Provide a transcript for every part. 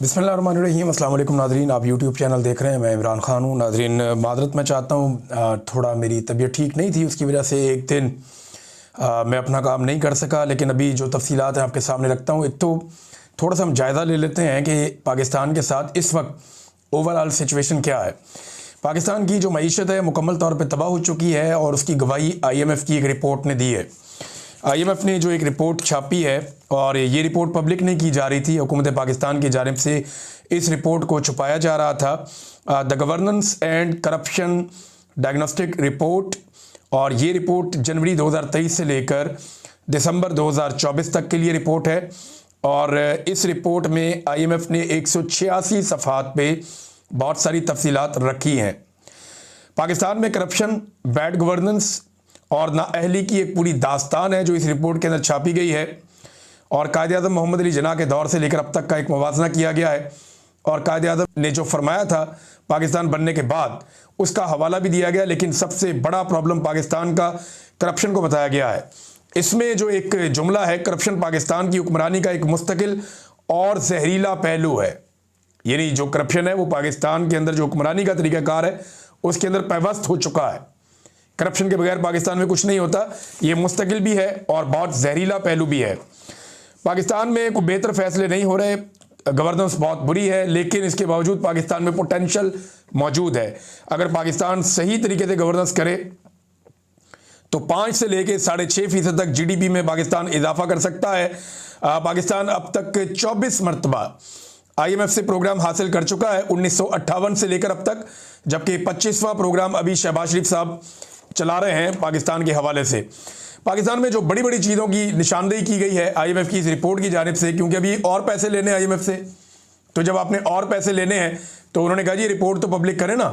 बिस्मिल्लाहिर्रहमानिर्रहीम। अस्सलाम वालेकुम नाज़रीन, आप यूट्यूब चैनल देख रहे हैं। मैं इमरान ख़ान हूँ। नाज़रीन, मादरत मैं चाहता हूँ, थोड़ा मेरी तबीयत ठीक नहीं थी, उसकी वजह से एक दिन मैं अपना काम नहीं कर सका। लेकिन अभी जो तफसीलात हैं आपके सामने रखता हूँ। एक तो थोड़ा सा हम जायज़ा ले लेते हैं कि पाकिस्तान के साथ इस वक्त ओवरऑल सिचुएशन क्या है। पाकिस्तान की जो मईशत है मुकम्मल तौर पर तबाह हो चुकी है और उसकी गवाही IMF की एक रिपोर्ट ने दी है। IMF ने जो एक रिपोर्ट छापी है और ये रिपोर्ट पब्लिक नहीं की जा रही थी, हुकूमत पाकिस्तान की जानिब से इस रिपोर्ट को छुपाया जा रहा था। The governance and corruption diagnostic report, और ये रिपोर्ट जनवरी 2023 से लेकर दिसंबर 2024 तक के लिए रिपोर्ट है। और इस रिपोर्ट में IMF ने 186 सफ़हात पे बहुत सारी तफसीलात रखी हैं। पाकिस्तान में करप्शन, बैड गवर्नेंस और नाअहली की एक पूरी दास्तान है जो इस रिपोर्ट के अंदर छापी गई है। और कायद-ए-आज़म मोहम्मद अली जिन्ना के दौर से लेकर अब तक का एक मुवाज़ना किया गया है और कायद-ए-आज़म ने जो फरमाया था पाकिस्तान बनने के बाद उसका हवाला भी दिया गया। लेकिन सबसे बड़ा प्रॉब्लम पाकिस्तान का करप्शन को बताया गया है। इसमें जो एक जुमला है, करप्शन पाकिस्तान की हुक्मरानी का एक मुस्तकिल और जहरीला पहलू है। यानी जो करप्शन है वो पाकिस्तान के अंदर जो हुक्मरानी का तरीक़ाकार है उसके अंदर पैवस्त हो चुका है। करप्शन के बगैर पाकिस्तान में कुछ नहीं होता। ये मुस्तकिल भी है और बहुत जहरीला पहलू भी है। पाकिस्तान में कोई बेहतर फैसले नहीं हो रहे, गवर्नेंस बहुत बुरी है, लेकिन इसके बावजूद पाकिस्तान में पोटेंशियल मौजूद है। अगर पाकिस्तान सही तरीके से गवर्नेंस करे तो 5 से लेकर 6.5% तक GDP में पाकिस्तान इजाफा कर सकता है। पाकिस्तान अब तक 24 मरतबा IMF से प्रोग्राम हासिल कर चुका है 1958 से लेकर अब तक, जबकि 25वां प्रोग्राम अभी शहबाज शरीफ साहब चला रहे हैं पाकिस्तान के हवाले से। पाकिस्तान में जो बड़ी बड़ी चीज़ों की निशानदेही की गई है IMF की इस रिपोर्ट की जानिब से, क्योंकि अभी और पैसे लेने IMF से, तो जब आपने और पैसे लेने हैं तो उन्होंने कहा जी रिपोर्ट तो पब्लिक करें ना।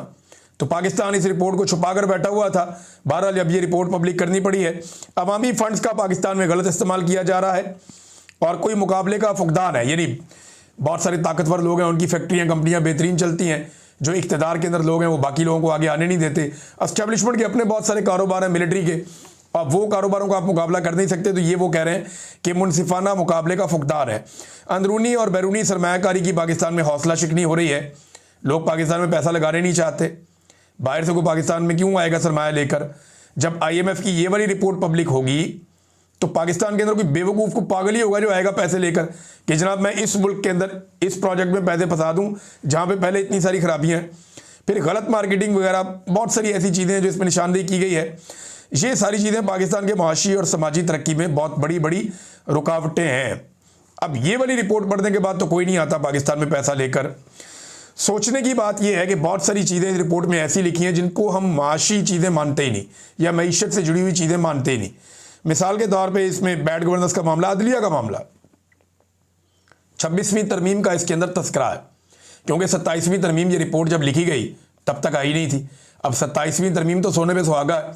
तो पाकिस्तान इस रिपोर्ट को छुपा कर बैठा हुआ था। बहरहाल अब ये रिपोर्ट पब्लिक करनी पड़ी है। अवामी फंड्स का पाकिस्तान में गलत इस्तेमाल किया जा रहा है और कोई मुकाबले का फुकदान है। यानी बहुत सारे ताकतवर लोग हैं, उनकी फैक्ट्रियाँ कंपनियाँ बेहतरीन चलती हैं। जो इख्तिदार के अंदर लोग हैं वो बाकी लोगों को आगे आने नहीं देते। एस्टेब्लिशमेंट के अपने बहुत सारे कारोबार हैं मिलिट्री के, अब वो कारोबारों का आप मुकाबला कर नहीं सकते। तो ये वो कह रहे हैं कि मुनसिफाना मुकाबले का फुकदार है। अंदरूनी और बैरूनी सरमायाकारी की पाकिस्तान में हौसला शिकनी हो रही है। लोग पाकिस्तान में पैसा लगाने नहीं चाहते। बाहर से कोई पाकिस्तान में क्यों आएगा सरमाया लेकर। जब IMF की ये वाली रिपोर्ट पब्लिक होगी तो पाकिस्तान के अंदर कोई बेवकूफ़ को पागल ही होगा जो आएगा पैसे लेकर कि जनाब मैं इस मुल्क के अंदर इस प्रोजेक्ट में पैसे फंसा दूं जहां पे पहले इतनी सारी खराबियां हैं। फिर गलत मार्केटिंग वगैरह बहुत सारी ऐसी चीज़ें हैं जो इसमें निशानदेही की गई है। ये सारी चीज़ें पाकिस्तान के माशी और समाजी तरक्की में बहुत बड़ी बड़ी रुकावटें हैं। अब ये वाली रिपोर्ट पढ़ने के बाद तो कोई नहीं आता पाकिस्तान में पैसा लेकर। सोचने की बात यह है कि बहुत सारी चीज़ें इस रिपोर्ट में ऐसी लिखी हैं जिनको हम माशी चीज़ें मानते ही नहीं या मईशत से जुड़ी हुई चीज़ें मानते ही नहीं। मिसाल के तौर पे इसमें बैड गवर्नेंस का मामला, अदलिया का मामला, 26वीं तरमीम का इसके अंदर तस्करा है। क्योंकि 27वीं तरमीम ये रिपोर्ट जब लिखी गई तब तक आई नहीं थी। अब 27वीं तरमीम तो सोने पे सुहागा है,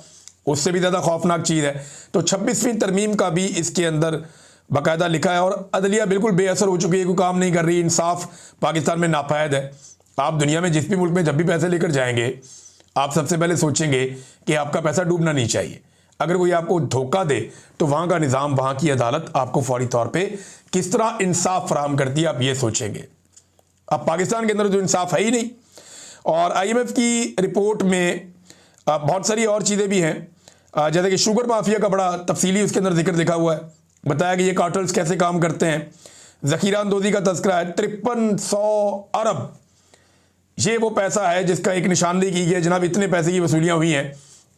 उससे भी ज़्यादा खौफनाक चीज़ है। तो 26वीं तरमीम का भी इसके अंदर बाकायदा लिखा है और अदलिया बिल्कुल बेअसर हो चुकी है, कोई काम नहीं कर रही। इंसाफ पाकिस्तान में नापायद है। आप दुनिया में जिस भी मुल्क में जब भी पैसे लेकर जाएंगे आप सबसे पहले सोचेंगे कि आपका पैसा डूबना नहीं चाहिए। अगर कोई आपको धोखा दे तो वहाँ का निज़ाम, वहाँ की अदालत आपको फौरी तौर पे किस तरह इंसाफ फराहम करती है, आप ये सोचेंगे। अब पाकिस्तान के अंदर जो इंसाफ है ही नहीं। और IMF की रिपोर्ट में बहुत सारी और चीज़ें भी हैं, जैसे कि शुगर माफिया का बड़ा तफसीली उसके अंदर जिक्र लिखा हुआ है। बताया कि ये कार्टल्स कैसे काम करते हैं। ज़खीरा अंदोज़ी का तस्करा है 5300 अरब। ये वो पैसा है जिसका एक निशानदेही की गई है, जनाब इतने पैसे की वसूलियाँ हुई हैं।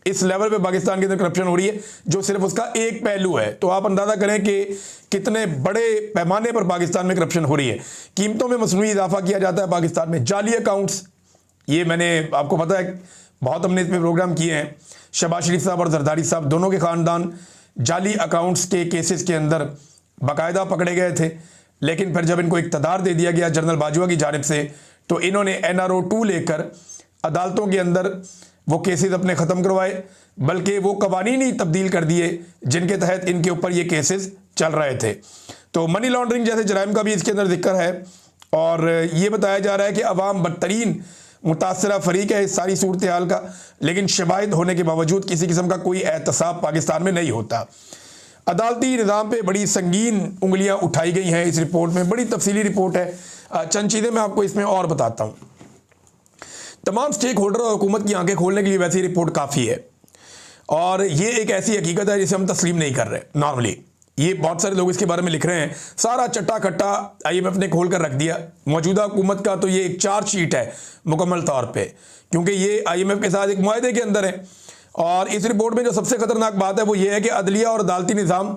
इस लेवल पे पाकिस्तान के अंदर करप्शन हो रही है जो सिर्फ उसका एक पहलू है। तो आप अंदाज़ा करें कि कितने बड़े पैमाने पर पाकिस्तान में करप्शन हो रही है। कीमतों में मसनूई इजाफा किया जाता है पाकिस्तान में। जाली अकाउंट्स, ये मैंने आपको पता है बहुत हमने इसमें प्रोग्राम किए हैं। शहबाज शरीफ साहब और जरदारी साहब दोनों के ख़ानदान जाली अकाउंट्स के केसेस के अंदर बाकायदा पकड़े गए थे। लेकिन फिर जब इनको इक़्तिदार दे दिया गया जनरल बाजवा की जानिब से तो इन्होंने NRO 2 लेकर अदालतों के अंदर वो केसेस अपने ख़त्म करवाए, बल्कि वो कवानीन ही तब्दील कर दिए जिनके तहत इनके ऊपर ये केसेस चल रहे थे। तो मनी लॉन्ड्रिंग जैसे जराइम का भी इसके अंदर जिक्र है और ये बताया जा रहा है कि अवाम बदतरीन मुतासरा फरीक है इस सारी सूरत हाल का, लेकिन शवाहिद होने के बावजूद किसी किस्म का कोई एहतसाब पाकिस्तान में नहीं होता। अदालती निज़ाम पे बड़ी संगीन उंगलियां उठाई गई हैं। इस रिपोर्ट में बड़ी तफसीली रिपोर्ट है, चंद चीज़ें मैं आपको इसमें और बताता हूँ। तमाम स्टेक होल्डर और हुकूमत की आंखें खोलने के लिए वैसे ही रिपोर्ट काफ़ी है, और ये एक ऐसी हकीकत है जिसे हम तस्लीम नहीं कर रहे। नॉर्मली ये बहुत सारे लोग इसके बारे में लिख रहे हैं, सारा चट्टा कट्टा IMF ने खोल कर रख दिया। मौजूदा हुकूमत का तो ये एक चार्जशीट है मुकम्मल तौर पे, क्योंकि ये IMF के साथ एक मुआहदे के अंदर है। और इस रिपोर्ट में जो सबसे खतरनाक बात है वो ये है कि अदलिया और अदालती निज़ाम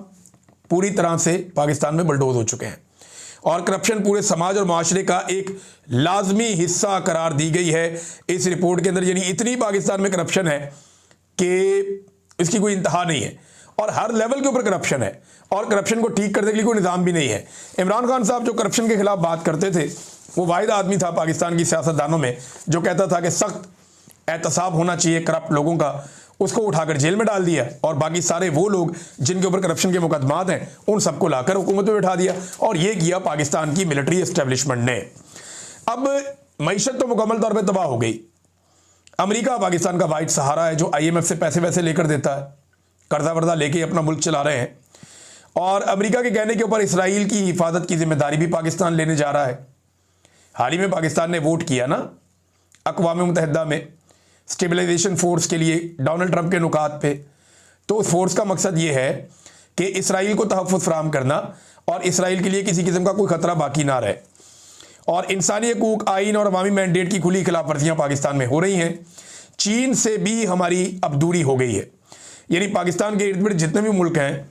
पूरी तरह से पाकिस्तान में बलडोज हो चुके हैं, और करप्शन पूरे समाज और माशरे का एक लाजमी हिस्सा करार दी गई है इस रिपोर्ट के अंदर। यानी इतनी पाकिस्तान में करप्शन है कि इसकी कोई इंतहा नहीं है, और हर लेवल के ऊपर करप्शन है, और करप्शन को ठीक करने के लिए कोई निज़ाम भी नहीं है। इमरान खान साहब जो करप्शन के खिलाफ बात करते थे, वो वाहिद आदमी था पाकिस्तान की सियासतदानों में जो कहता था कि सख्त एहतसाब होना चाहिए करप्ट लोगों का। उसको उठाकर जेल में डाल दिया, और बाकी सारे वो लोग जिनके ऊपर करप्शन के मुकदमात हैं उन सबको लाकर हुकूमत में बैठा दिया, और ये किया पाकिस्तान की मिलिट्री एस्टेब्लिशमेंट ने। अब मईशत तो मुकम्मल तौर पर तबाह हो गई। अमेरिका पाकिस्तान का वाइट सहारा है जो IMF से पैसे वैसे लेकर देता है, कर्जा वर्जा लेके अपना मुल्क चला रहे हैं, और अमेरिका के कहने के ऊपर इसराइल की हिफाजत की जिम्मेदारी भी पाकिस्तान लेने जा रहा है। हाल ही में पाकिस्तान ने वोट किया ना अक़वाम मुत्तहिदा में स्टेबलाइजेशन फोर्स के लिए डोनाल्ड ट्रंप के नुकात पे, तो उस फोर्स का मकसद ये है कि इसराइल को तहफ़्फ़ुज़ फराहम करना और इसराइल के लिए किसी किस्म का कोई ख़तरा बाकी ना रहे। और इंसानी हकूक़, आइन और अवामी मैंडेट की खुली खिलाफ वर्जियाँ पाकिस्तान में हो रही हैं। चीन से भी हमारी अब दूरी हो गई है, यानी पाकिस्तान के इर्द गिर्द जितने भी मुल्क हैं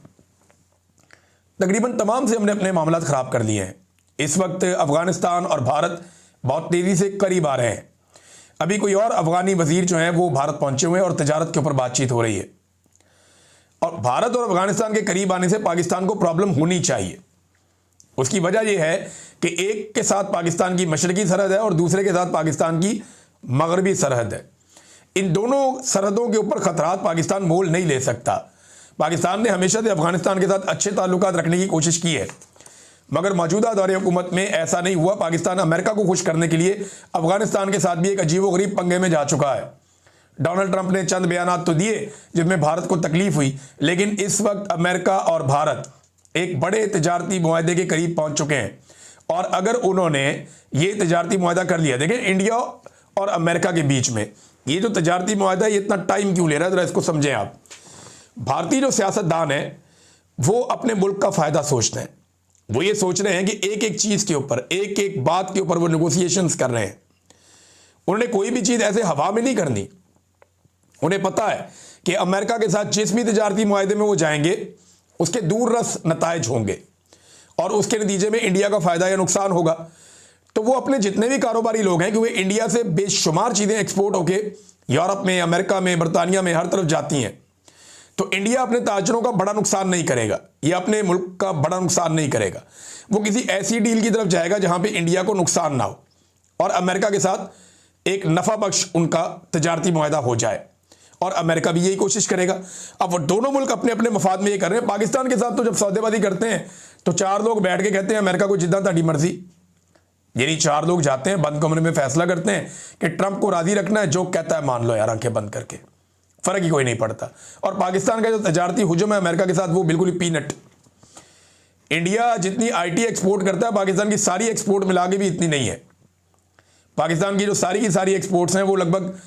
तकरीबन तमाम से हमने अपने मामलात ख़राब कर लिए हैं। इस वक्त अफ़गानिस्तान और भारत बहुत तेज़ी से करीब आ रहे हैं। अभी कोई और अफ़गानी वज़ीर जो हैं वो भारत पहुँचे हुए हैं और तजारत के ऊपर बातचीत हो रही है। और भारत और अफ़गानिस्तान के करीब आने से पाकिस्तान को प्रॉब्लम होनी चाहिए। उसकी वजह यह है कि एक के साथ पाकिस्तान की मशरकी सरहद है और दूसरे के साथ पाकिस्तान की मगरबी सरहद है। इन दोनों सरहदों के ऊपर ख़तरात पाकिस्तान मोल नहीं ले सकता। पाकिस्तान ने हमेशा से अफ़गानिस्तान के साथ अच्छे ताल्लुकात रखने की कोशिश की है, मगर मौजूदा दौरे हुकूमत में ऐसा नहीं हुआ। पाकिस्तान अमेरिका को खुश करने के लिए अफ़गानिस्तान के साथ भी एक अजीब व गरीब पंगे में जा चुका है। डोनाल्ड ट्रंप ने चंद बयानात तो दिए जिसमें भारत को तकलीफ हुई, लेकिन इस वक्त अमेरिका और भारत एक बड़े तजारती मुआहदे के करीब पहुंच चुके हैं। और अगर उन्होंने ये तजारती मुआहदा कर लिया, देखें इंडिया और अमेरिका के बीच में ये जो तजारती मुआहदा है ये इतना टाइम क्यों ले रहा है, ज़रा इसको समझें आप। भारतीय जो सियासतदान है वो अपने मुल्क का फ़ायदा सोचते हैं। वो ये सोच रहे हैं कि एक एक चीज़ के ऊपर, एक एक बात के ऊपर वो नेगोशिएशंस कर रहे हैं। उन्होंने कोई भी चीज़ ऐसे हवा में नहीं करनी। उन्हें पता है कि अमेरिका के साथ जिस भी तजारती मुआहदे में वो जाएंगे उसके दूररस नताइज होंगे, और उसके नतीजे में इंडिया का फ़ायदा या नुकसान होगा। तो वो अपने जितने भी कारोबारी लोग हैं, क्योंकि इंडिया से बेशुमार चीज़ें एक्सपोर्ट होके यूरोप में, अमेरिका में, बरतानिया में हर तरफ जाती हैं, तो इंडिया अपने ताजरों का बड़ा नुकसान नहीं करेगा या अपने मुल्क का बड़ा नुकसान नहीं करेगा। वो किसी ऐसी डील की तरफ जाएगा जहां पे इंडिया को नुकसान ना हो और अमेरिका के साथ एक नफ़ा बख्श उनका तजारती मुआहदा हो जाए, और अमेरिका भी यही कोशिश करेगा। अब वो दोनों मुल्क अपने अपने मफाद में ये कर रहे हैं। पाकिस्तान के साथ तो जब सौदेबाजी करते हैं तो चार लोग बैठ के कहते हैं अमेरिका को जिद्दां ताड़ी मर्जी, यानी चार लोग जाते हैं बंद कमरे में फैसला करते हैं कि ट्रंप को राजी रखना है, जो कहता है मान लो यार, आंखें बंद करके, फ़र्क ही कोई नहीं पड़ता। और पाकिस्तान का जो तजारती हुजूम है अमेरिका के साथ वो बिल्कुल ही पीनट। इंडिया जितनी IT एक्सपोर्ट करता है पाकिस्तान की सारी एक्सपोर्ट मिला के भी इतनी नहीं है। पाकिस्तान की जो सारी की सारी एक्सपोर्ट्स हैं वो लगभग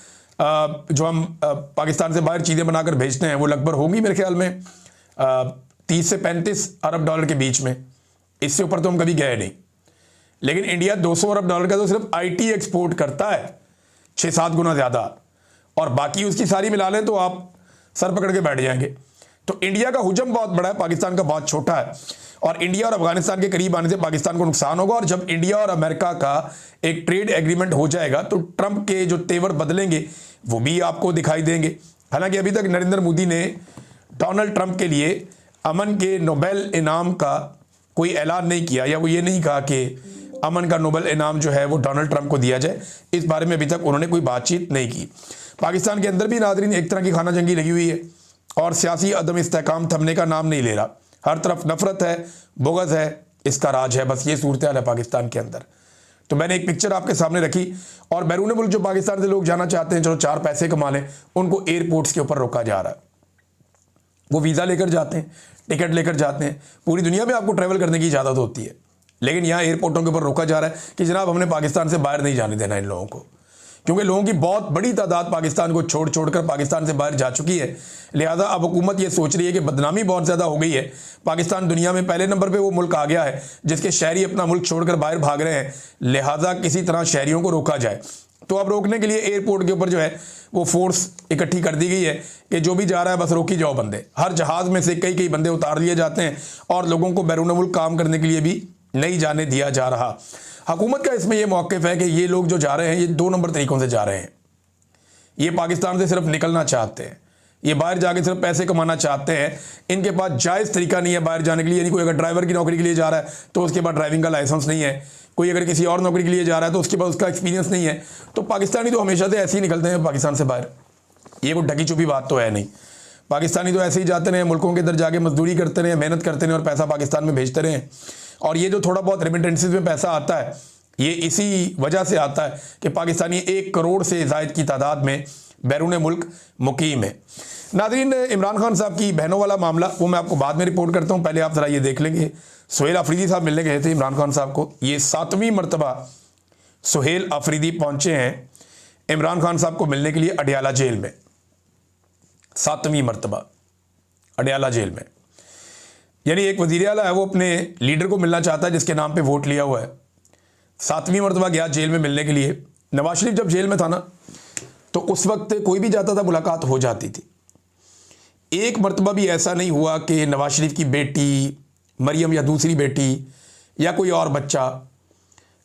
जो हम पाकिस्तान से बाहर चीज़ें बनाकर भेजते हैं वो लगभग होंगी मेरे ख्याल में 30 से 35 अरब डॉलर के बीच में। इससे ऊपर तो हम कभी गए नहीं। लेकिन इंडिया 200 अरब डॉलर का तो सिर्फ IT एक्सपोर्ट करता है, 6-7 गुना ज़्यादा, और बाकी उसकी सारी मिला लें तो आप सर पकड़ के बैठ जाएंगे। तो इंडिया का हुजम बहुत बड़ा है, पाकिस्तान का बहुत छोटा है, और इंडिया और अफगानिस्तान के करीब आने से पाकिस्तान को नुकसान होगा। और जब इंडिया और अमेरिका का एक ट्रेड एग्रीमेंट हो जाएगा तो ट्रंप के जो तेवर बदलेंगे वो भी आपको दिखाई देंगे। हालांकि अभी तक नरेंद्र मोदी ने डोनाल्ड ट्रंप के लिए अमन के नोबेल इनाम का कोई ऐलान नहीं किया, या वो ये नहीं कहा कि अमन का नोबेल इनाम जो है वो डोनाल्ड ट्रंप को दिया जाए। इस बारे में अभी तक उन्होंने कोई बातचीत नहीं की। पाकिस्तान के अंदर भी नाज़रीन एक तरह की खाना जंगी लगी हुई है, और सियासी अदम इस्तेहकाम थमने का नाम नहीं ले रहा। हर तरफ नफरत है, बुग़्ज़ है, इसका राज है। बस ये सूरत हाल है पाकिस्तान के अंदर। तो मैंने एक पिक्चर आपके सामने रखी, और बैरून मुल्क जो पाकिस्तान से लोग जाना चाहते हैं, चलो 4 पैसे कमा लें, उनको एयरपोर्ट्स के ऊपर रोका जा रहा है। वो वीज़ा लेकर जाते हैं, टिकट लेकर जाते हैं। पूरी दुनिया में आपको ट्रैवल करने की इजाज़त होती है, लेकिन यहाँ एयरपोर्टों के ऊपर रोका जा रहा है कि जनाब हमने पाकिस्तान से बाहर नहीं जाने देना इन लोगों को, क्योंकि लोगों की बहुत बड़ी तादाद पाकिस्तान को छोड़कर पाकिस्तान से बाहर जा चुकी है। लिहाजा अब हुकूमत ये सोच रही है कि बदनामी बहुत ज़्यादा हो गई है, पाकिस्तान दुनिया में पहले नंबर पे वो मुल्क आ गया है जिसके शहरी अपना मुल्क छोड़कर बाहर भाग रहे हैं, लिहाजा किसी तरह शहरियों को रोका जाए। तो अब रोकने के लिए एयरपोर्ट के ऊपर जो है वो फोर्स इकट्ठी कर दी गई है कि जो भी जा रहा है बस रोकी जाओ बंदे। हर जहाज़ में से कई बंदे उतार लिए जाते हैं और लोगों को बैरून मुल्क काम करने के लिए भी नहीं जाने दिया जा रहा। हुकूमत का इसमें यह मौक़िफ़ है कि ये लोग जो जा रहे हैं ये 2 नंबर तरीक़ों से जा रहे हैं। ये पाकिस्तान से सिर्फ निकलना चाहते हैं, ये बाहर जाके सिर्फ पैसे कमाना चाहते हैं। इनके पास जायज़ तरीका नहीं है बाहर जाने के लिए। यानी कोई अगर ड्राइवर की नौकरी के लिए जा रहा है तो उसके पास ड्राइविंग का लाइसेंस नहीं है, कोई अगर किसी और नौकरी के लिए जा रहा है तो उसके पास उसका एक्सपीरियंस नहीं है। तो पाकिस्तानी तो हमेशा से ऐसे ही निकलते हैं पाकिस्तान से बाहर, ये कोई ढकी छुपी बात तो है नहीं। पाकिस्तानी तो ऐसे ही जाते रहे, मुल्कों के अंदर जाके मजदूरी करते रहे, मेहनत करते रहे और पैसा पाकिस्तान में भेजते रहे। और ये जो थोड़ा बहुत रेमिटेंसेस में पैसा आता है ये इसी वजह से आता है कि पाकिस्तानी 1 करोड़ से ज़ायद की तादाद में बैरून मुल्क मुकीम है। नाज़रीन, इमरान खान साहब की बहनों वाला मामला वो मैं आपको बाद में रिपोर्ट करता हूँ, पहले आप ज़रा ये देख लेंगे। सुहेल अफरीदी साहब मिलने गए थे इमरान खान साहब को, ये 7वीं मरतबा सुहेल अफरीदी पहुँचे हैं इमरान खान साहब को मिलने के लिए अडियाला जेल में। 7वीं मरतबा अडियाला जेल में, यानी एक वज़ीर आला है वो अपने लीडर को मिलना चाहता है जिसके नाम पे वोट लिया हुआ है। 7वीं मरतबा गया जेल में मिलने के लिए। नवाज शरीफ जब जेल में था ना तो उस वक्त कोई भी जाता था मुलाकात हो जाती थी। एक मरतबा भी ऐसा नहीं हुआ कि नवाज शरीफ की बेटी मरियम या दूसरी बेटी या कोई और बच्चा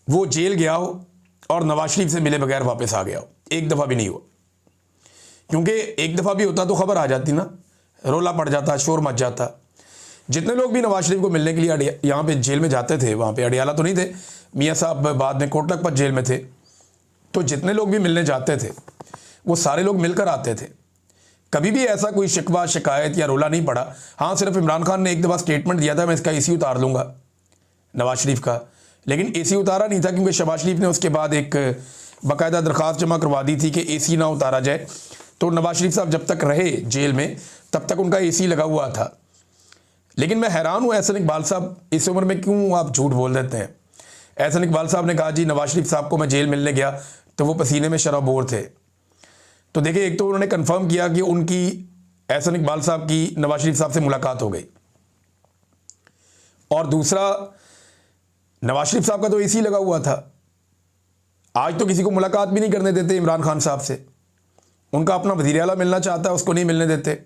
वो जेल गया हो और नवाज शरीफ से मिले बगैर वापस आ गया हो। एक दफ़ा भी नहीं हुआ, क्योंकि एक दफ़ा भी होता तो खबर आ जाती ना, रोला पड़ जाता, शोर मच जाता। जितने लोग भी नवाज शरीफ को मिलने के लिए यहाँ पे जेल में जाते थे, वहाँ पे अडियाला तो नहीं थे, मियाँ साहब बाद में कोट लखपत जेल में थे, तो जितने लोग भी मिलने जाते थे वो सारे लोग मिलकर आते थे। कभी भी ऐसा कोई शिकवा शिकायत या रोला नहीं पड़ा। हाँ, सिर्फ इमरान खान ने एक दफ़ा स्टेटमेंट दिया था मैं इसका एसी उतार लूँगा नवाज शरीफ का, लेकिन एसी उतारा नहीं था क्योंकि शहबाज शरीफ ने उसके बाद एक बाकायदा दरख्वास्त जमा करवा दी थी कि एसी ना उतारा जाए। तो नवाज शरीफ साहब जब तक रहे जेल में तब तक उनका एसी लगा हुआ था। लेकिन मैं हैरान हूँ एहसन इकबाल साहब इस उम्र में क्यों आप झूठ बोल देते हैं। एहसन इकबाल साहब ने कहा जी नवाज शरीफ साहब को मैं जेल मिलने गया तो वो पसीने में शराबोर थे। तो देखिए, एक तो उन्होंने कंफर्म किया कि उनकी एहसन इकबाल साहब की नवाज शरीफ साहब से मुलाकात हो गई, और दूसरा नवाज शरीफ साहब का तो एसी लगा हुआ था। आज तो किसी को मुलाकात भी नहीं करने देते इमरान खान साहब से। उनका अपना वज़ीर आला मिलना चाहता है उसको नहीं मिलने देते,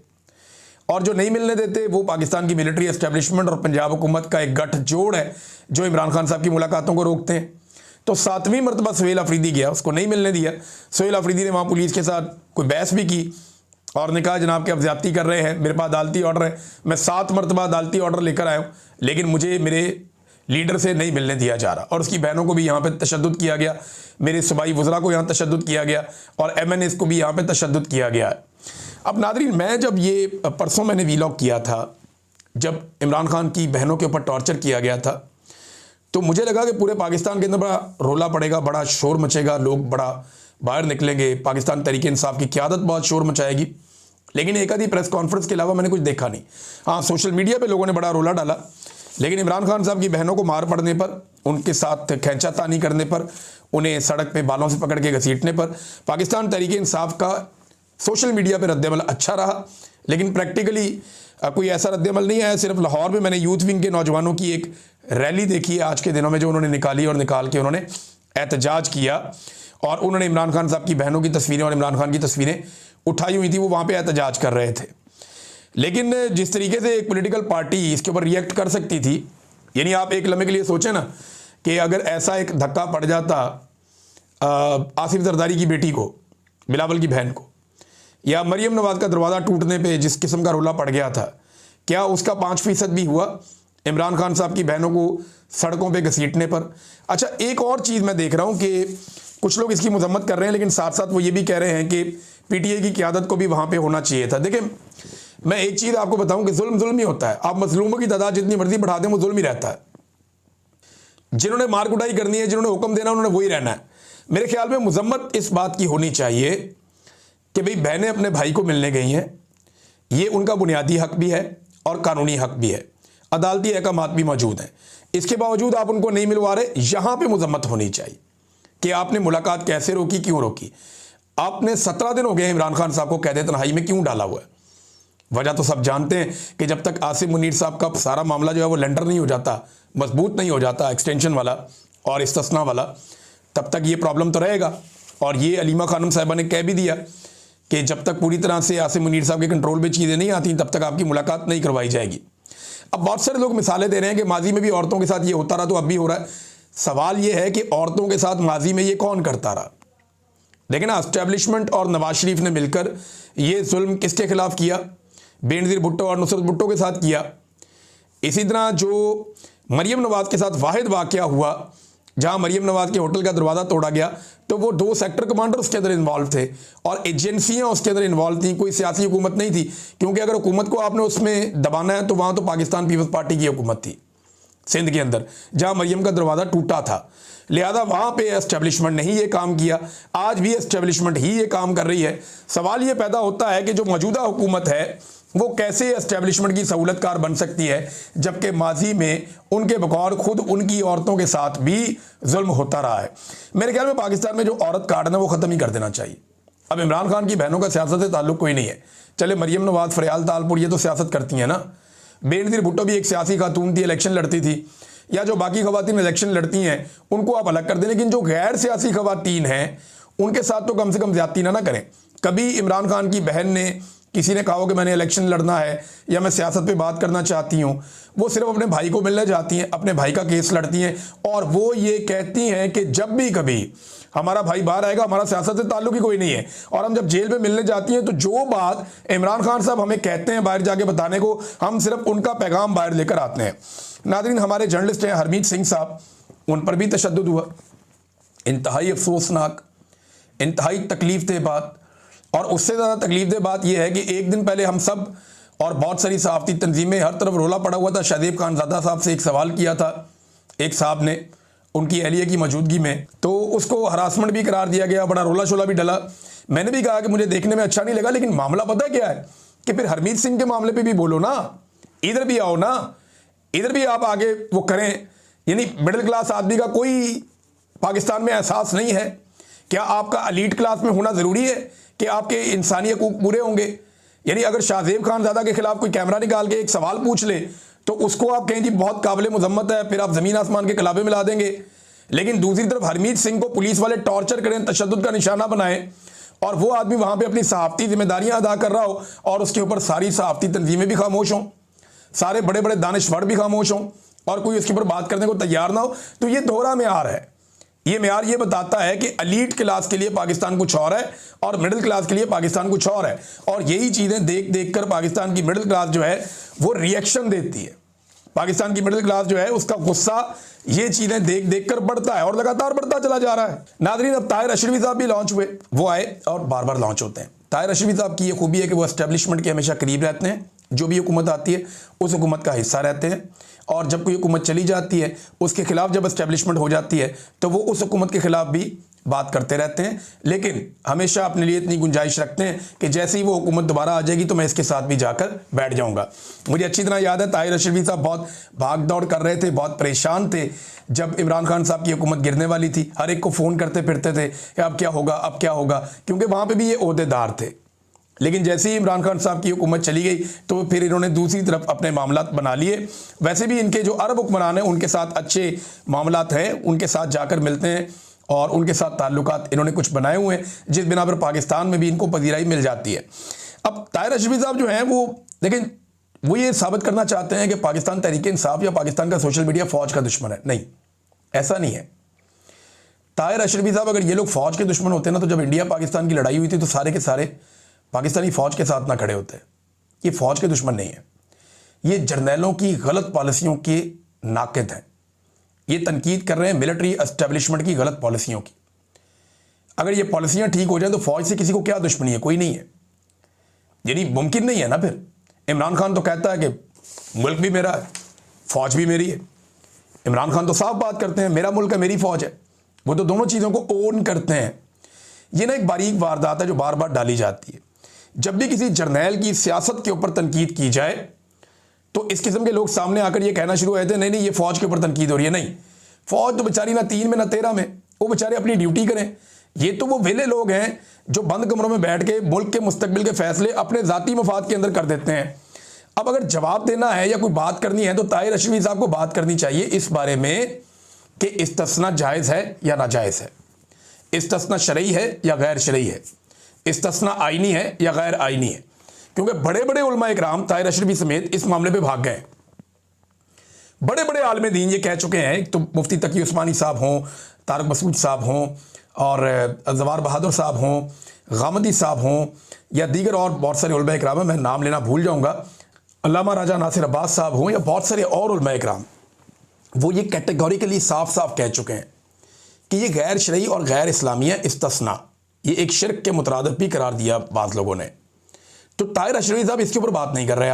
और जो नहीं मिलने देते वो पाकिस्तान की मिलिट्री एस्टेब्लिशमेंट और पंजाब हुकूमत का एक गठजोड़ है जो इमरान खान साहब की मुलाकातों को रोकते हैं। तो 7वीं मरतबा सुहेल अफरीदी गया, उसको नहीं मिलने दिया। सुहेल अफरीदी ने वहाँ पुलिस के साथ कोई बहस भी की और ने कहा जनाब कि आप ज़्यादती कर रहे हैं, मेरे पास अदालती ऑर्डर है, मैं 7 मरतबा अदालती ऑर्डर लेकर आया हूँ, लेकिन मुझे मेरे लीडर से नहीं मिलने दिया जा रहा। और उसकी बहनों को भी यहाँ पे तशद्दुद किया गया, मेरे सूबाई वज़रा को यहाँ तशद्दुद किया गया और MNAs को भी यहाँ पे तशद्दुद किया गया। अब नाज़रीन, मैं जब ये परसों मैंने वीलॉग किया था जब इमरान खान की बहनों के ऊपर टॉर्चर किया गया था, तो मुझे लगा कि पूरे पाकिस्तान के अंदर बड़ा रोला पड़ेगा, बड़ा शोर मचेगा, लोग बड़ा बाहर निकलेंगे, पाकिस्तान तहरीक इंसाफ की क़यादत बहुत शोर मचाएगी। लेकिन एक आधी प्रेस कॉन्फ्रेंस के अलावा मैंने कुछ देखा नहीं। हाँ, सोशल मीडिया पे लोगों ने बड़ा रोला डाला, लेकिन इमरान खान साहब की बहनों को मार पड़ने पर, उनके साथ खींचातानी करने पर, उन्हें सड़क पे बालों से पकड़ के घसीटने पर पाकिस्तान तहरीक इंसाफ का सोशल मीडिया पर रद्दअमल अच्छा रहा, लेकिन प्रैक्टिकली कोई ऐसा रद्दअमल नहीं आया। सिर्फ लाहौर में मैंने यूथ विंग के नौजवानों की एक रैली देखी है आज के दिनों में, जो उन्होंने निकाली और निकाल के उन्होंने एहतजाज किया और उन्होंने इमरान खान साहब की बहनों की तस्वीरें और इमरान खान की तस्वीरें उठाई हुई थी, वो वहाँ पे एहतजाज कर रहे थे। लेकिन जिस तरीके से एक पॉलिटिकल पार्टी इसके ऊपर रिएक्ट कर सकती थी, यानी आप एक लम्हे के लिए सोचें ना कि अगर ऐसा एक धक्का पड़ जाता आसिफ जरदारी की बेटी को, बिलावल की बहन को, या मरियम नवाज का दरवाज़ा टूटने पे जिस किस्म का रोला पड़ गया था, क्या उसका 5% भी हुआ इमरान खान साहब की बहनों को सड़कों पे घसीटने पर? अच्छा, एक और चीज़ मैं देख रहा हूँ कि कुछ लोग इसकी मजम्मत कर रहे हैं, लेकिन साथ साथ वो ये भी कह रहे हैं कि PTI की क़यादत को भी वहाँ पे होना चाहिए था। देखिए, मैं एक चीज़ आपको बताऊँ कि जुल्म ही होता है। आप मजलूमों की तादाद जितनी मर्जी बढ़ा दें, वो जुल्म ही रहता है। जिन्होंने मार कुटाई करनी है, जिन्होंने हुक्म देना, उन्होंने वही रहना है। मेरे ख्याल में मजम्मत इस बात की होनी चाहिए कि भाई बहनें अपने भाई को मिलने गई हैं, ये उनका बुनियादी हक भी है और कानूनी हक भी है। अदालती अहकाम भी मौजूद हैं, इसके बावजूद आप उनको नहीं मिलवा रहे। यहां पे मजम्मत होनी चाहिए कि आपने मुलाकात कैसे रोकी, क्यों रोकी। आपने 17 दिन हो गए इमरान खान साहब को कैद तन्हाई में क्यों डाला हुआ है? वजह तो सब जानते हैं कि जब तक आसिम मुनीर साहब का सारा मामला जो है वो लेंडर नहीं हो जाता, मजबूत नहीं हो जाता, एक्सटेंशन वाला और इस्तिस्ना वाला, तब तक ये प्रॉब्लम तो रहेगा। और ये अलीमा खानम साहिबा ने कह भी दिया कि जब तक पूरी तरह से आसिम मुनीर साहब के कंट्रोल में चीज़ें नहीं आती तब तक आपकी मुलाकात नहीं करवाई जाएगी। अब बहुत सारे लोग मिसालें दे रहे हैं कि माजी में भी औरतों के साथ ये होता रहा तो अब भी हो रहा है। सवाल ये है कि औरतों के साथ माजी में ये कौन करता रहा? लेकिन ना, एस्टेब्लिशमेंट और नवाज शरीफ ने मिलकर ये जुल्म किसके खिलाफ किया? बेनज़ीर भुट्टो और नुसरत भुट्टो के साथ किया। इसी तरह जो मरियम नवाज के साथ वाहिद वाक़या हुआ जहां मरियम नवाज के होटल का दरवाज़ा तोड़ा गया, तो वो 2 सेक्टर कमांडर उसके अंदर इन्वॉल्व थे और एजेंसियां उसके अंदर इन्वॉल्व थी, कोई सियासी हुकूमत नहीं थी। क्योंकि अगर हुकूमत को आपने उसमें दबाना है तो वहाँ तो पाकिस्तान पीपल्स पार्टी की हुकूमत थी सिंध के अंदर, जहाँ मरियम का दरवाज़ा टूटा था। लिहाजा वहाँ पे एस्टेब्लिशमेंट ने ही ये काम किया, आज भी एस्टेब्लिशमेंट ही ये काम कर रही है। सवाल ये पैदा होता है कि जो मौजूदा हुकूमत है वो कैसे एस्टेब्लिशमेंट की सहूलतकार बन सकती है, जबकि माजी में उनके बगौर खुद उनकी औरतों के साथ भी जुल्म होता रहा है। मेरे ख्याल में पाकिस्तान में जो औरत कार्ड है वो ख़त्म ही कर देना चाहिए। अब इमरान खान की बहनों का सियासत से ताल्लुक कोई नहीं है। चले मरियम नवाज, फरियाल तालपुर, ये तो सियासत करती हैं ना। बेनज़ीर भुट्टो भी एक सियासी खातून थी, इलेक्शन लड़ती थी, या जो बाकी खवातीन इलेक्शन लड़ती हैं उनको आप अलग कर दें। लेकिन जो गैर सियासी खवातीन हैं उनके साथ तो कम से कम ज्यादती ना करें। कभी इमरान खान की बहन ने, किसी ने कहा हो कि मैंने इलेक्शन लड़ना है या मैं सियासत पे बात करना चाहती हूँ, वो सिर्फ अपने भाई को मिलने जाती हैं, अपने भाई का केस लड़ती हैं और वो ये कहती हैं कि जब भी कभी हमारा भाई बाहर आएगा हमारा सियासत से ताल्लुक ही कोई नहीं है। और हम जब जेल में मिलने जाती हैं तो जो बात इमरान खान साहब हमें कहते हैं बाहर जाके बताने को, हम सिर्फ उनका पैगाम बाहर लेकर आते हैं। नाज़रीन, हमारे जर्नलिस्ट हैं हरमीत सिंह साहब, उन पर भी तशद्दुद हुआ। इंतहाई अफसोसनाक, इंतहाई तकलीफ दह बात। और उससे ज़्यादा तकलीफ दह बात यह है कि एक दिन पहले हम सब और बहुत सारी सहाफ़ती तंजीमें, हर तरफ रोला पड़ा हुआ था। शाहज़ेब खानज़ादा साहब से एक सवाल किया था एक साहब ने उनकी अहलिया की मौजूदगी में, तो उसको हरासमेंट भी करार दिया गया, बड़ा रोला शोला भी डला। मैंने भी कहा कि मुझे देखने में अच्छा नहीं लगा, लेकिन मामला पता क्या है कि फिर हरमीत सिंह के मामले पर भी बोलो ना, इधर भी आओ ना, इधर भी आप आगे वो करें। यानी मिडिल क्लास आदमी का कोई पाकिस्तान में एहसास नहीं है? क्या आपका एलीट क्लास में होना ज़रूरी है कि आपके इंसानी हकूक पूरे होंगे? यानी अगर शाहज़ेब खानज़ादा के खिलाफ कोई कैमरा निकाल के एक सवाल पूछ ले तो उसको आप कहें जी बहुत काबिल मुज़म्मत है, फिर आप ज़मीन आसमान के कलाबे मिला देंगे। लेकिन दूसरी तरफ हरमीत सिंह को पुलिस वाले टॉर्चर करें, तशद्दुद का निशाना बनाएं और वो आदमी वहाँ पर अपनी सहाफ़ती जिम्मेदारियाँ अदा कर रहा हो और उसके ऊपर सारी सहाफ़ती तंजीमें भी खामोश हों, सारे बड़े बड़े दानिशवर भी खामोश हों और कोई उसके ऊपर बात करने को तैयार ना हो, तो ये दोहरा म्यार है। ये म्यार ये बताता है कि एलीट क्लास के लिए पाकिस्तान कुछ और है और मिडिल क्लास के लिए पाकिस्तान कुछ और है। और यही चीज़ें देख देख कर पाकिस्तान की मिडिल क्लास जो है वो रिएक्शन देती है। पाकिस्तान की मिडिल क्लास जो है उसका गुस्सा ये चीज़ें देख देख कर बढ़ता है और लगातार बढ़ता चला जा रहा है। नाज़रीन, अब ताहिर अशरफी साहब भी लॉन्च हुए, वो आए और बार बार लॉन्च होते हैं। ताहिर अशरफी साहब की ये खूबी है कि वो एस्टेब्लिशमेंट के हमेशा करीब रहते हैं, जो भी हुकूमत आती है उस हुकूमत का हिस्सा रहते हैं और जब कोई हुकूमत चली जाती है उसके खिलाफ जब एस्टेब्लिशमेंट हो जाती है तो वो उस हुकूमत के खिलाफ भी बात करते रहते हैं, लेकिन हमेशा अपने लिए इतनी गुंजाइश रखते हैं कि जैसे ही वो हुकूमत दोबारा आ जाएगी तो मैं इसके साथ भी जाकर बैठ जाऊंगा। मुझे अच्छी तरह याद है ताहिर अशरफी साहब बहुत भाग दौड़ कर रहे थे, बहुत परेशान थे जब इमरान खान साहब की हुकूमत गिरने वाली थी। हर एक को फ़ोन करते फिरते थे कि अब क्या होगा, अब क्या होगा, क्योंकि वहाँ पर भी ये ओहदेदार थे। लेकिन जैसे ही इमरान खान साहब की हुकूमत चली गई तो फिर इन्होंने दूसरी तरफ अपने मामलात बना लिए। वैसे भी इनके जो अरब हुक्मरान हैं उनके साथ अच्छे मामलात हैं, उनके साथ जाकर मिलते हैं और उनके साथ ताल्लुकात इन्होंने कुछ बनाए हुए हैं जिस बिना पर पाकिस्तान में भी इनको पजीराई मिल जाती है। अब ताहिर अशरफी साहब जो हैं वो, लेकिन वो ये साबित करना चाहते हैं कि पाकिस्तान तहरीक-ए-इंसाफ या पाकिस्तान का सोशल मीडिया फ़ौज का दुश्मन है। नहीं, ऐसा नहीं है। ताहिर अशरफी साहब अगर ये लोग फ़ौज के दुश्मन होते ना तो जब इंडिया पाकिस्तान की लड़ाई हुई थी तो सारे के सारे पाकिस्तानी फ़ौज के साथ ना खड़े होते। ये फ़ौज के दुश्मन नहीं है, ये जर्नैलों की गलत पॉलिसियों के नाक़िद हैं। ये तनकीद कर रहे हैं मिलिट्री एस्टेब्लिशमेंट की गलत पॉलिसियों की। अगर ये पॉलिसियाँ ठीक हो जाए तो फ़ौज से किसी को क्या दुश्मनी है? कोई नहीं है। यानी मुमकिन नहीं है ना। फिर इमरान खान तो कहता है कि मुल्क भी मेरा है, फ़ौज भी मेरी है। इमरान खान तो साफ बात करते हैं मेरा मुल्क है, मेरी फ़ौज है। वो तो दोनों चीज़ों को ओन करते हैं। ये ना एक बारीक वारदात है जो बार बार डाली जाती है। जब भी किसी जर्नैल की सियासत के ऊपर तनकीद की जाए तो इस किस्म के लोग सामने आकर ये कहना शुरू हुए थे नहीं नहीं ये फौज के ऊपर तनकीद हो रही है। नहीं, फौज तो बेचारी ना 3 में ना 13 में, वो बेचारे अपनी ड्यूटी करें। ये तो वो वेले लोग हैं जो बंद कमरों में बैठ के मुल्क के मुस्तकबिल के फैसले अपने ज़ाती मफाद के अंदर कर देते हैं। अब अगर जवाब देना है या कोई बात करनी है तो ताहिर अशरफी साहब को बात करनी चाहिए इस बारे में कि इस्तिस्ना जायज़ है या नाजायज़ है, इस्तिस्ना शरई है या गैर शरई है, इस्तिस्ना आइनी है या गैर आइनी है। क्योंकि बड़े बड़े उलमा इकराम ताहिर अशरफी समेत इस मामले पे भाग गए। बड़े बड़े आलिम दीन ये कह चुके हैं, तो मुफ्ती तकी उस्मानी साहब हों, तारक मसूद साहब हों और जवार बहादुर साहब हों, गामदी साहब हों या दीगर और बहुत सारे उलमा इकराम हैं, मैं नाम लेना भूल जाऊँगा, अल्लामा राजा नासिर अब्बास साहब हों या बहुत सारे और उलमा इकराम, वो ये कैटेगोरिकली साफ साफ कह चुके हैं कि ये गैर शरई और गैर इस्लामी है इस्तिस्ना, ये एक शिर्क के मुतरादिफ भी करार दिया बाज़ लोगों ने। तो ताहिर अशरफी साहब इसके ऊपर बात नहीं कर रहे।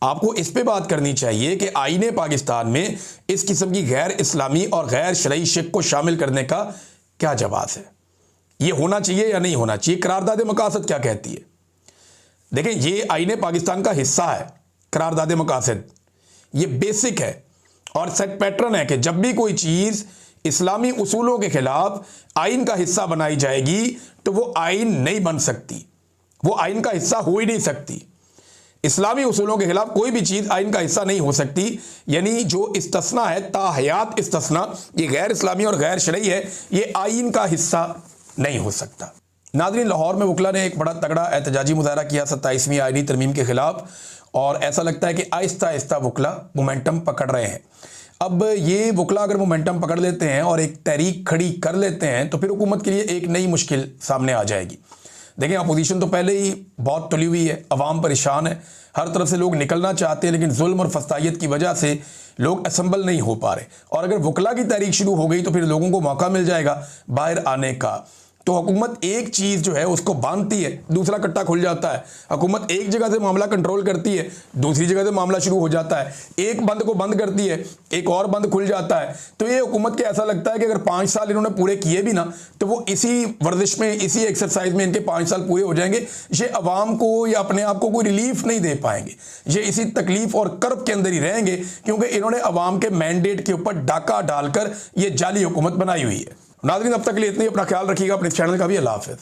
आपको इस पे बात करनी चाहिए कि आईने पाकिस्तान में इस किस्म की गैर इस्लामी और गैर शरई शिर्क को शामिल करने का क्या जवाब है, ये होना चाहिए या नहीं होना चाहिए, करारदाद मकासद क्या कहती है। देखें, ये आईने पाकिस्तान का हिस्सा है करारदाद मकासद, ये बेसिक है और सेट पैटर्न है कि जब भी कोई चीज़ इस्लामी उसूलों के खिलाफ आइन का हिस्सा बनाई जाएगी तो वो आइन नहीं बन सकती, वो आइन का हिस्सा हो ही नहीं सकती। इस्लामी उसूलों के खिलाफ कोई भी चीज़ आइन का हिस्सा नहीं हो सकती। यानी जो इस्तिस्ना है, ताहयात इस्तिस्ना, ये गैर इस्लामी और गैर शरई है, ये आइन का हिस्सा नहीं हो सकता। नाज़रीन, लाहौर में वकला ने एक बड़ा तगड़ा एहतजाजी मुजाहरा किया 27वीं आइनी तरमीम के खिलाफ और ऐसा लगता है कि आहिस्ता आहिस्ता वकला मोमेंटम पकड़ रहे हैं। अब ये वकला अगर मोमेंटम पकड़ लेते हैं और एक तहरीक खड़ी कर लेते हैं तो फिर हुकूमत के लिए एक नई मुश्किल सामने आ जाएगी। देखें, अपोजिशन तो पहले ही बहुत तुली हुई है, अवाम परेशान है, हर तरफ से लोग निकलना चाहते हैं लेकिन जुल्म और फस्तायत की वजह से लोग असम्बल नहीं हो पा रहे। और अगर वकला की तहरीक शुरू हो गई तो फिर लोगों को मौका मिल जाएगा बाहर आने का। तो हुकूमत एक चीज़ जो है उसको बांधती है, दूसरा कट्टा खुल जाता है। हुकूमत एक जगह से मामला कंट्रोल करती है, दूसरी जगह से मामला शुरू हो जाता है। एक बंद को बंद करती है, एक और बंद खुल जाता है। तो ये हुकूमत के ऐसा लगता है कि अगर 5 साल इन्होंने पूरे किए भी ना तो वो इसी वर्जिश में, इसी एक्सरसाइज में इनके 5 साल पूरे हो जाएंगे। ये अवाम को या अपने आप को कोई रिलीफ नहीं दे पाएंगे, ये इसी तकलीफ और कर्ब के अंदर ही रहेंगे क्योंकि इन्होंने अवाम के मैंडेट के ऊपर डाका डालकर ये जाली हुकूमत बनाई हुई है। नाज़रीन, अब तक के लिए इतना ही। अपना ख्याल रखिएगा, अपने चैनल का भी। अल्लाह हाफ़िज़।